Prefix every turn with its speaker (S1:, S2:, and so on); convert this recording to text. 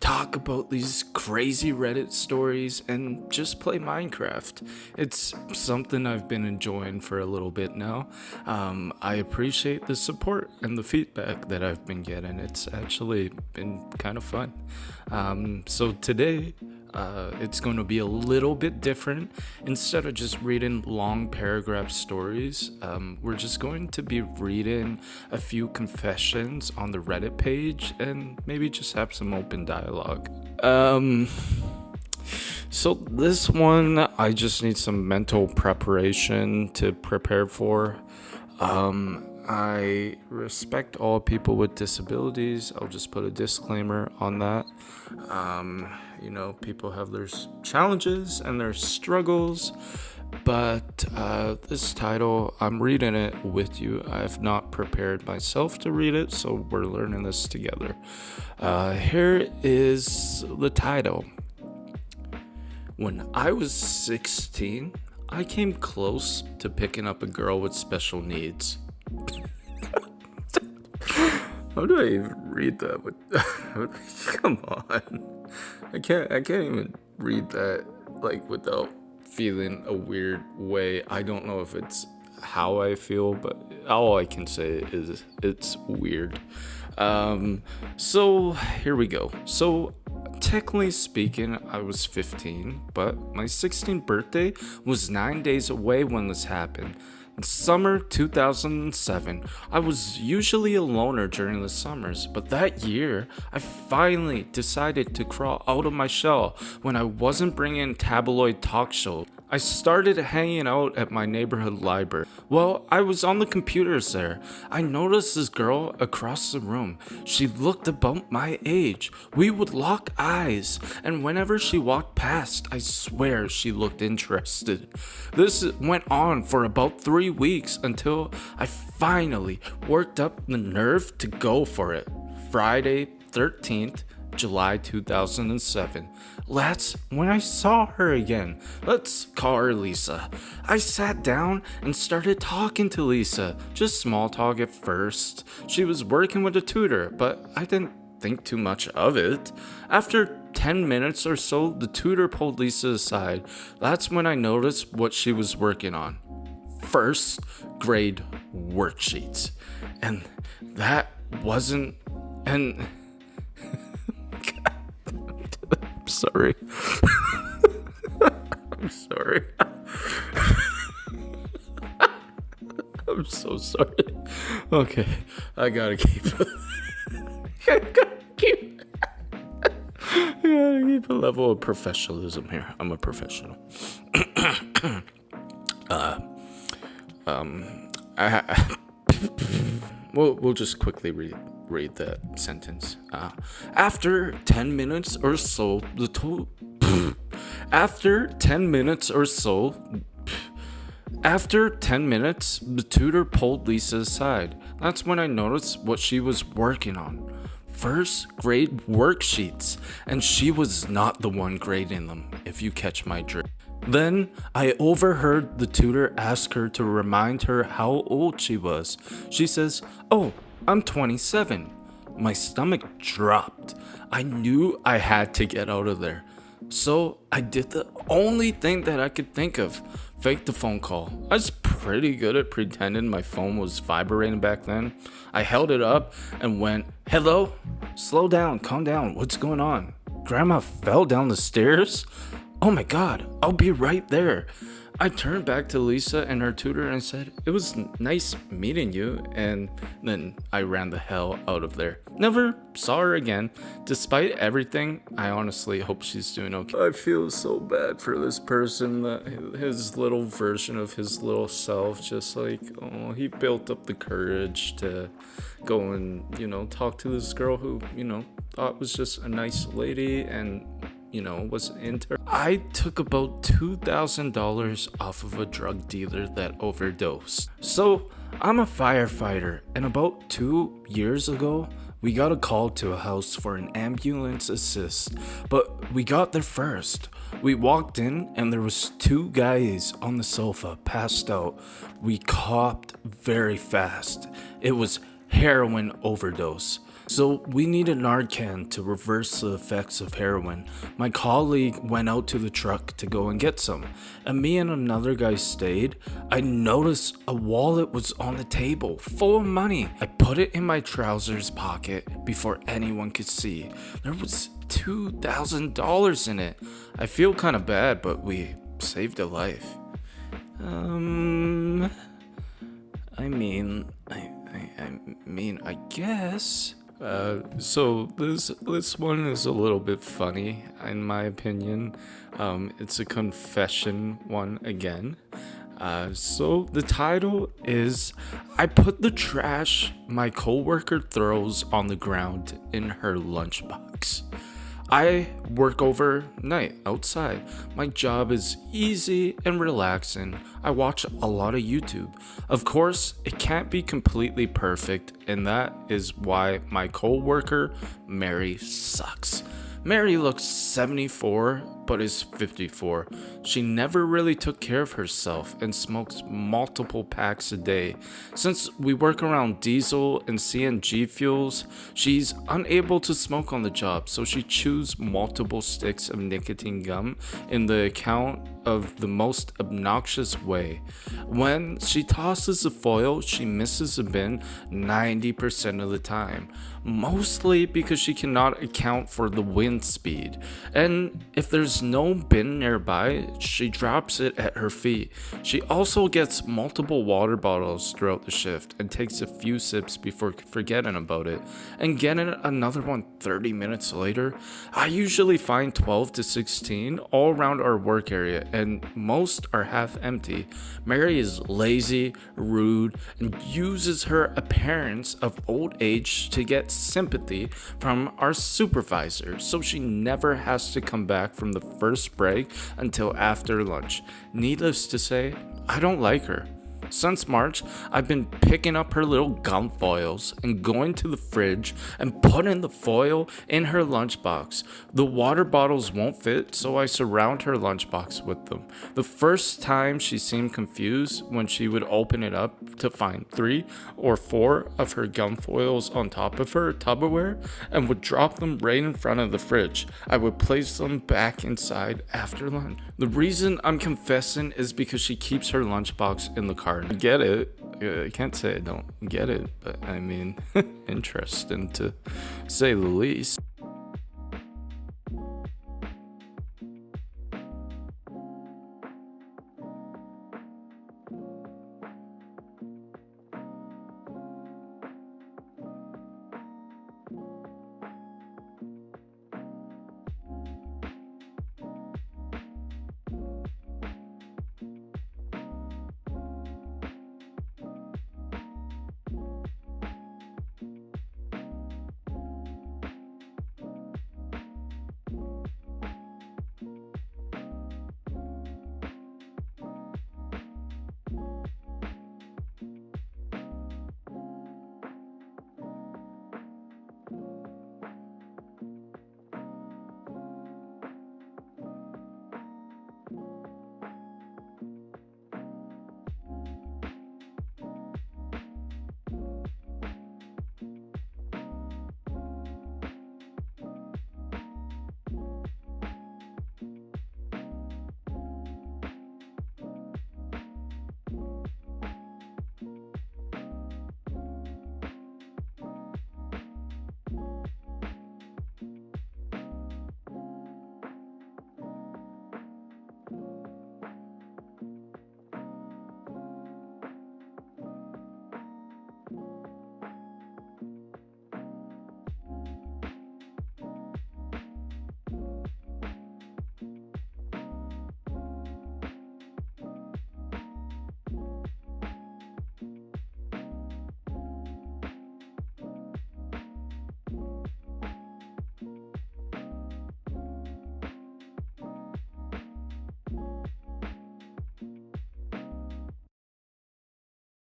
S1: talk about these crazy Reddit stories and just play Minecraft. It's something I've been enjoying for a little bit now. I appreciate the support and the feedback that I've been getting. It's actually been kind of fun. So today, it's going to be a little bit different. Instead of just reading long paragraph stories, we're just going to be reading a few confessions on the Reddit page and maybe just have some open dialogue. So this one, I just need some mental preparation to prepare for. I respect all people with disabilities. I'll just put a disclaimer on that. People have their challenges and their struggles, but this title, I'm reading it with you. I have not prepared myself to read it, so we're learning this together. Here is the title. When I was 16, I came close to picking up a girl with special needs. How do I even read that? Come on, I can't even read that without feeling a weird way. I don't know if it's how I feel, but all I can say is it's weird. So here we go. So technically speaking, I was 15, but my 16th birthday was 9 days away when this happened. In summer 2007, I was usually a loner during the summers, but that year, I finally decided to crawl out of my shell when I wasn't bringing tabloid talk shows. I started hanging out at my neighborhood library. While I was on the computers there, I noticed this girl across the room. She looked about my age. We would lock eyes, and whenever she walked past, I swear she looked interested. This went on for about 3 weeks until I finally worked up the nerve to go for it. Friday 13th, July 2007. That's when I saw her again. Let's call her Lisa. I sat down and started talking to Lisa. Just small talk at first. She was working with a tutor, but I didn't think too much of it. After 10 minutes or so, the tutor pulled Lisa aside. That's when I noticed what she was working on. First grade worksheets. And that wasn't... And... Sorry. I'm sorry. I'm so sorry. Okay, I gotta keep a level of professionalism here. I'm a professional. We'll just quickly read that sentence. After 10 minutes or so, the tutor pulled Lisa aside. That's when I noticed what she was working on. First grade worksheets, and she was not the one grading them, if you catch my drift. Then I overheard the tutor ask her to remind her how old she was. She says, "Oh, I'm 27. My stomach dropped. I knew I had to get out of there. So I did the only thing that I could think of. Faked the phone call. I was pretty good at pretending my phone was vibrating back then. I held it up and went, "Hello? Slow down, calm down. What's going on? Grandma fell down the stairs? Oh my God, I'll be right there." I turned back to Lisa and her tutor and said, "It was nice meeting you," and then I ran the hell out of there. Never saw her again. Despite everything, I honestly hope she's doing okay. I feel so bad for this person, that his little version of his little self, just he built up the courage to go and, talk to this girl who, thought was just a nice lady and was into her. I took about $2,000 off of a drug dealer that overdosed. So I'm a firefighter, and about 2 years ago, we got a call to a house for an ambulance assist, but we got there first. We walked in and there was 2 guys on the sofa passed out. We copped very fast. It was heroin overdose. So we need a Narcan to reverse the effects of heroin. My colleague went out to the truck to go and get some, and me and another guy stayed. I noticed a wallet was on the table, full of money. I put it in my trousers pocket before anyone could see. There was $2,000 in it. I feel kind of bad, but we saved a life. I guess. So this one is a little bit funny, in my opinion. It's a confession one again. So the title is I put the trash my coworker throws on the ground in her lunchbox. I work overnight outside. My job is easy and relaxing. I watch a lot of YouTube. Of course, it can't be completely perfect, and that is why my coworker, Mary, sucks. Mary looks 74 but is 54. She never really took care of herself and smokes multiple packs a day. Since we work around diesel and CNG fuels, she's unable to smoke on the job, so she chews multiple sticks of nicotine gum in the account of the most obnoxious way. When she tosses the foil, she misses the bin 90% of the time, mostly because she cannot account for the wind speed. And if there's no bin nearby, she drops it at her feet. She also gets multiple water bottles throughout the shift and takes a few sips before forgetting about it and getting another one 30 minutes later. I usually find 12 to 16 all around our work area, and most are half empty. Mary is lazy, rude, and uses her appearance of old age to get sympathy from our supervisor, so she never has to come back from the first break until after lunch. Needless to say, I don't like her. Since March, I've been picking up her little gum foils and going to the fridge and putting the foil in her lunchbox. The water bottles won't fit, so I surround her lunchbox with them. The first time she seemed confused when she would open it up to find 3 or 4 of her gum foils on top of her Tupperware and would drop them right in front of the fridge. I would place them back inside after lunch. The reason I'm confessing is because she keeps her lunchbox in the car. I get it. I can't say I don't get it, but I mean, interesting to say the least.